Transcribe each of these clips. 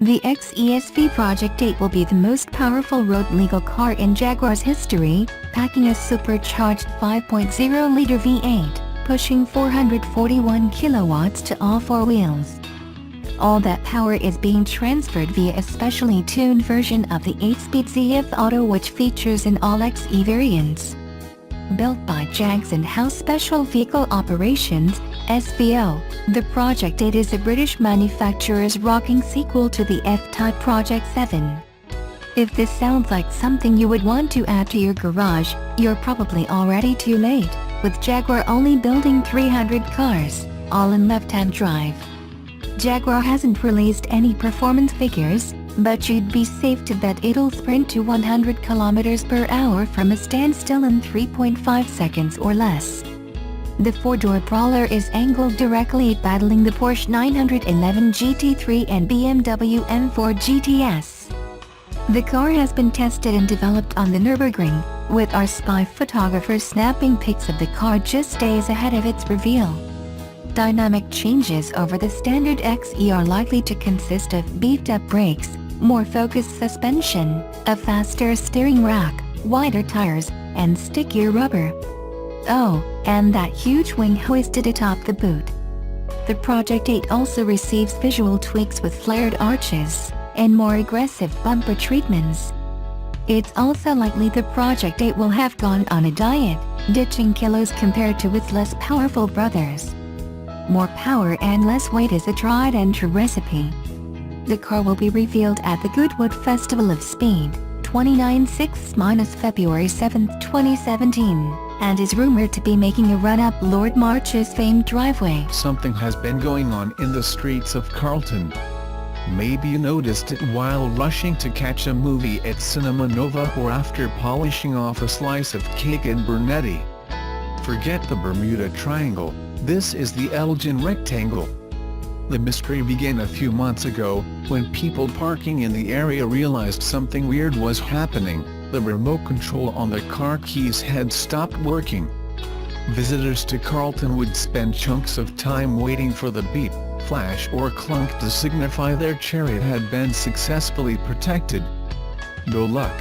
The XESV Project 8 will be the most powerful road-legal car in Jaguar's history, packing a supercharged 5.0-liter V8, pushing 441 kilowatts to all four wheels. All that power is being transferred via a specially tuned version of the 8-speed ZF Auto, which features an all-XE variants. Built by JAG's in-house Special Vehicle Operations (SVO), the Project 8 is a British manufacturer's rocking sequel to the F-Type Project 7. If this sounds like something you would want to add to your garage, you're probably already too late, with Jaguar only building 300 cars, all in left-hand drive. Jaguar hasn't released any performance figures, but you'd be safe to bet it'll sprint to 100 km per hour from a standstill in 3.5 seconds or less. The four-door brawler is angled directly battling the Porsche 911 GT3 and BMW M4 GTS. The car has been tested and developed on the Nurburgring, with our spy photographers snapping pics of the car just days ahead of its reveal. Dynamic changes over the standard XE are likely to consist of beefed-up brakes, more focused suspension, a faster steering rack, wider tires, and stickier rubber. Oh, and that huge wing hoisted atop the boot. The Project 8 also receives visual tweaks with flared arches and more aggressive bumper treatments. It's also likely the Project 8 will have gone on a diet, ditching kilos compared to its less powerful brothers. More power and less weight is a tried and true recipe. The car will be revealed at the Goodwood Festival of Speed, 29/6–February 7, 2017, and is rumored to be making a run up Lord March's famed driveway. Something has been going on in the streets of Carlton. Maybe you noticed it while rushing to catch a movie at Cinema Nova or after polishing off a slice of cake in Burnetti. Forget the Bermuda Triangle, this is the Elgin Rectangle. The mystery began a few months ago, when people parking in the area realized something weird was happening. The remote control on the car keys had stopped working. Visitors to Carlton would spend chunks of time waiting for the beep, flash or clunk to signify their chariot had been successfully protected. No luck.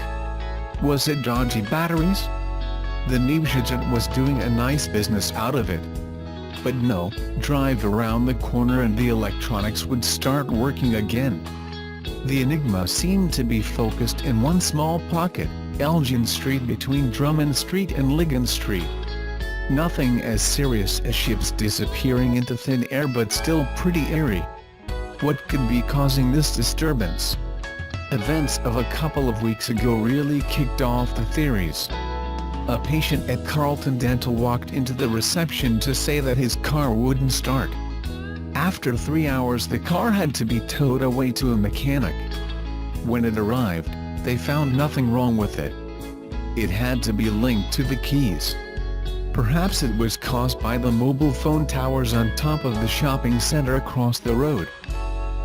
Was it dodgy batteries? The negligent was doing a nice business out of it. But no, drive around the corner and the electronics would start working again. The enigma seemed to be focused in one small pocket, Elgin Street between Drummond Street and Ligon Street. Nothing as serious as ships disappearing into thin air, but still pretty eerie. What could be causing this disturbance? Events of a couple of weeks ago really kicked off the theories. A patient at Carlton Dental walked into the reception to say that his car wouldn't start. After 3 hours the car had to be towed away to a mechanic. When it arrived, they found nothing wrong with it. It had to be linked to the keys. Perhaps it was caused by the mobile phone towers on top of the shopping center across the road.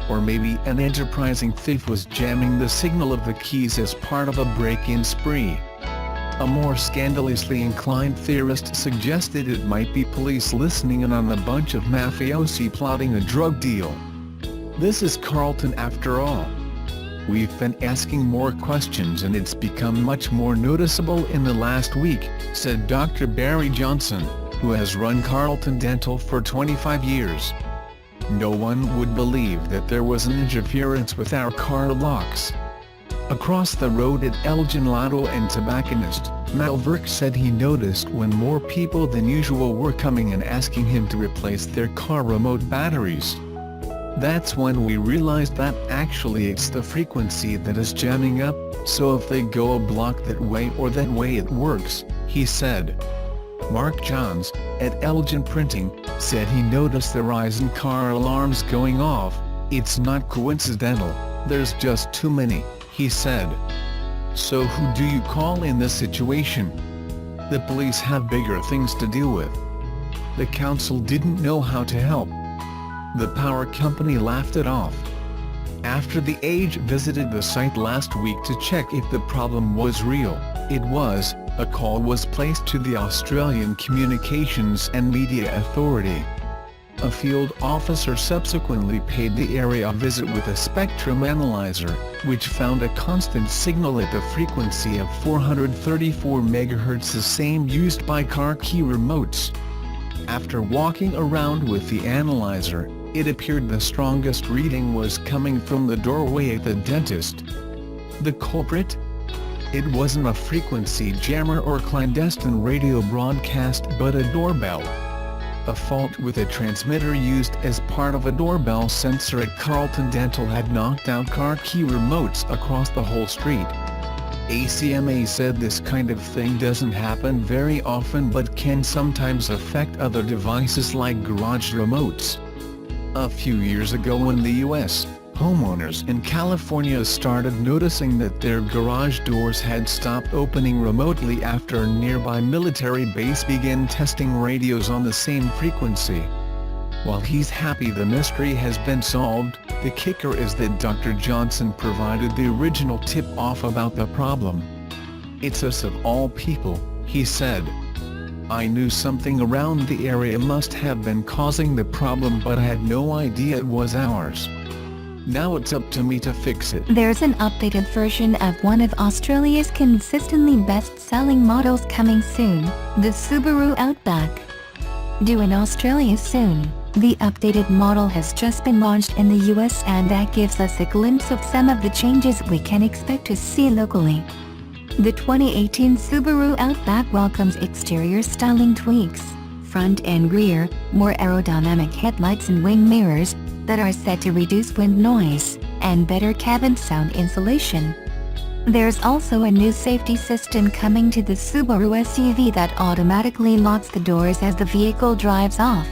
Or maybe an enterprising thief was jamming the signal of the keys as part of a break-in spree. A more scandalously inclined theorist suggested it might be police listening in on a bunch of mafiosi plotting a drug deal. This is Carlton after all. We've been asking more questions and it's become much more noticeable in the last week, said Dr. Barry Johnson, who has run Carlton Dental for 25 years. No one would believe that there was an interference with our car locks. Across the road at Elgin Lotto and tobacconist, Mel Verk said he noticed when more people than usual were coming and asking him to replace their car remote batteries. That's when we realized that actually it's the frequency that is jamming up, so if they go a block that way or that way it works, he said. Mark Johns, at Elgin Printing, said he noticed the rise in car alarms going off. It's not coincidental, there's just too many, he said. So who do you call in this situation? The police have bigger things to deal with. The council didn't know how to help. The power company laughed it off. After the Age visited the site last week to check if the problem was real, a call was placed to the Australian Communications and Media Authority. A field officer subsequently paid the area a visit with a spectrum analyzer, which found a constant signal at the frequency of 434 MHz, the same used by car key remotes. After walking around with the analyzer, it appeared the strongest reading was coming from the doorway at the dentist. The culprit? It wasn't a frequency jammer or clandestine radio broadcast but a doorbell. A fault with a transmitter used as part of a doorbell sensor at Carlton Dental had knocked out car key remotes across the whole street. ACMA said this kind of thing doesn't happen very often but can sometimes affect other devices like garage remotes. A few years ago in the US, homeowners in California started noticing that their garage doors had stopped opening remotely after a nearby military base began testing radios on the same frequency. While he's happy the mystery has been solved, the kicker is that Dr. Johnson provided the original tip-off about the problem. "It's us of all people," he said. "I knew something around the area must have been causing the problem but I had no idea it was ours. Now it's up to me to fix it." There's an updated version of one of Australia's consistently best-selling models coming soon, the Subaru Outback. Due in Australia soon, the updated model has just been launched in the US, and that gives us a glimpse of some of the changes we can expect to see locally. The 2018 Subaru Outback welcomes exterior styling tweaks, front and rear, more aerodynamic headlights and wing mirrors, that are set to reduce wind noise, and better cabin sound insulation. There's also a new safety system coming to the Subaru SUV that automatically locks the doors as the vehicle drives off.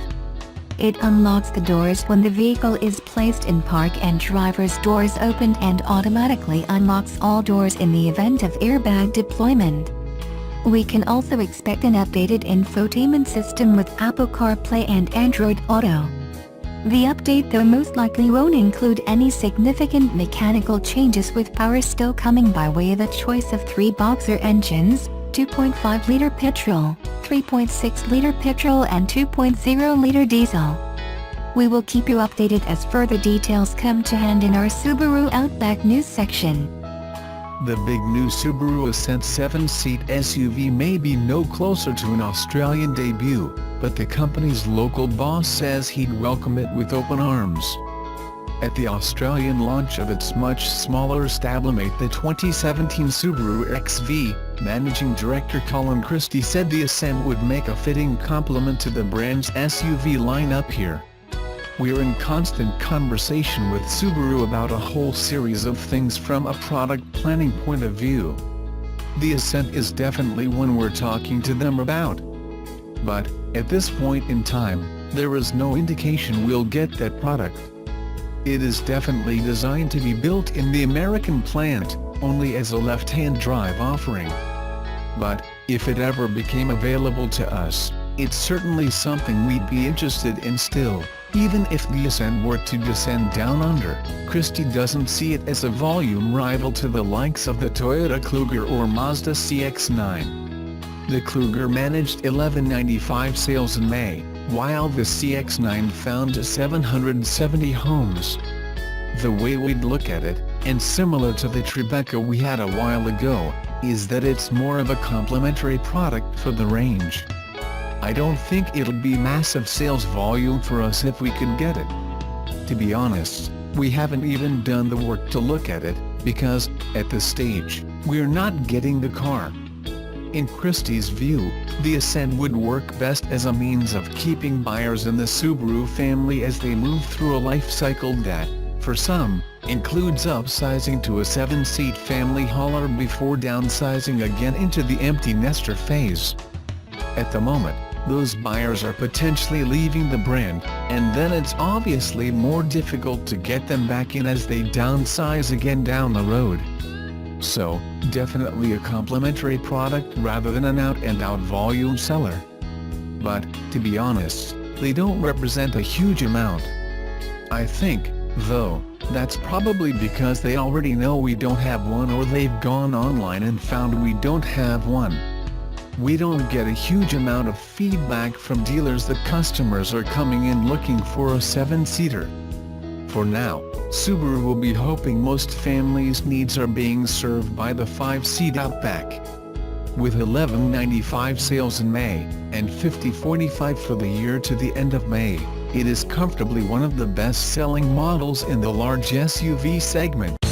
It unlocks the doors when the vehicle is placed in park and driver's doors open, and automatically unlocks all doors in the event of airbag deployment. We can also expect an updated infotainment system with Apple CarPlay and Android Auto. The update though most likely won't include any significant mechanical changes, with power still coming by way of a choice of 3 Boxer engines, 2.5-liter petrol, 3.6-liter petrol and 2.0-liter diesel. We will keep you updated as further details come to hand in our Subaru Outback news section. The big new Subaru Ascent 7-seat SUV may be no closer to an Australian debut, but the company's local boss says he'd welcome it with open arms. At the Australian launch of its much smaller stablemate, the 2017 Subaru XV, Managing Director Colin Christie said the Ascent would make a fitting complement to the brand's SUV lineup here. "We're in constant conversation with Subaru about a whole series of things from a product planning point of view. The Ascent is definitely one we're talking to them about. But, at this point in time, there is no indication we'll get that product. It is definitely designed to be built in the American plant, only as a left-hand drive offering. But, if it ever became available to us, it's certainly something we'd be interested in still, even if the Ascent were to descend down under." Christie doesn't see it as a volume rival to the likes of the Toyota Kluger or Mazda CX-9. The Kluger managed 1195 sales in May, while the CX-9 found 770 homes. "The way we'd look at it, and similar to the Tribeca we had a while ago, is that it's more of a complementary product for the range. I don't think it'll be massive sales volume for us if we could get it. To be honest, we haven't even done the work to look at it, because, at this stage, we're not getting the car." In Christie's view, the Ascent would work best as a means of keeping buyers in the Subaru family as they move through a life cycle that, for some, includes upsizing to a 7-seat family hauler before downsizing again into the empty nester phase. At the moment, those buyers are potentially leaving the brand, and then it's obviously more difficult to get them back in as they downsize again down the road. So, definitely a complementary product rather than an out-and-out volume seller. But, to be honest, they don't represent a huge amount. I think, though, that's probably because they already know we don't have one, or they've gone online and found we don't have one. we don't get a huge amount of feedback from dealers that customers are coming in looking for a 7-seater. For now, Subaru will be hoping most families' needs are being served by the 5-seat Outback. With 1195 sales in May, and 5045 for the year to the end of May, it is comfortably one of the best-selling models in the large SUV segment.